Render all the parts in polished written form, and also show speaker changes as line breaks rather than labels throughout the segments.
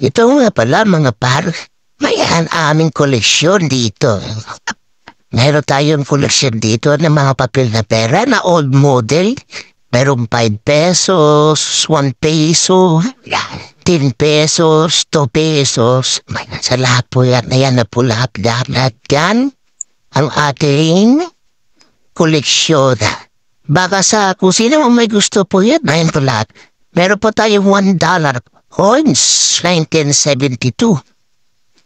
Ito nga pala mga par, may aming koleksyon dito. Meron tayong koleksyon dito ng mga papel na pera na old model. Merong 5 pesos, 1 peso, 10 pesos, 2 pesos. May sa lahat po yan na yan na po lahat yan. Ang ating koleksyon. Baka sa kung sino may gusto po yan, ayun po lahat. Meron po tayong $1 coins, 1972.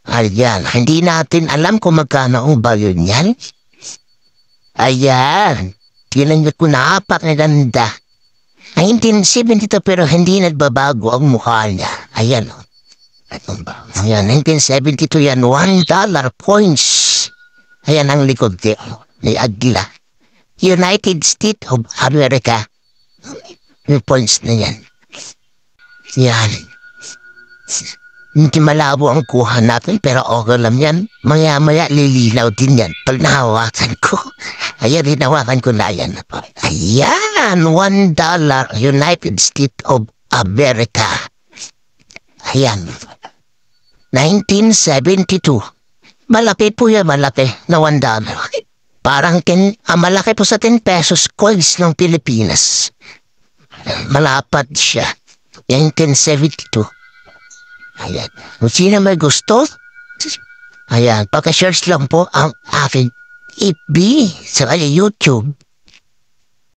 Ayan, hindi natin alam kung magkano ang value niyan. Ayan, tinan niyo kung napakaganda. 1972 pero hindi nagbabago ang mukha niya. Ayan, ayan, 1972 yan, $1 coins. Ayan ang likod niya, ni Agila. United States of America. Yung points na yan. Yan. Hindi malabo ang kuha natin pero okay lang yan. Maya-maya lilinaw din yan pag nahawakan ko. Ayan, hinawakan ko na yan. Ayan, $1 United States of America. Ayan. 1972. Malaki po yan, malaki na $1. Parang malaki po sa 10 pesos coins ng Pilipinas. Malapad siya. 1972. Ayan. Kung sino may gusto, ayan, pagka-search lang po ang aking FB sa YouTube.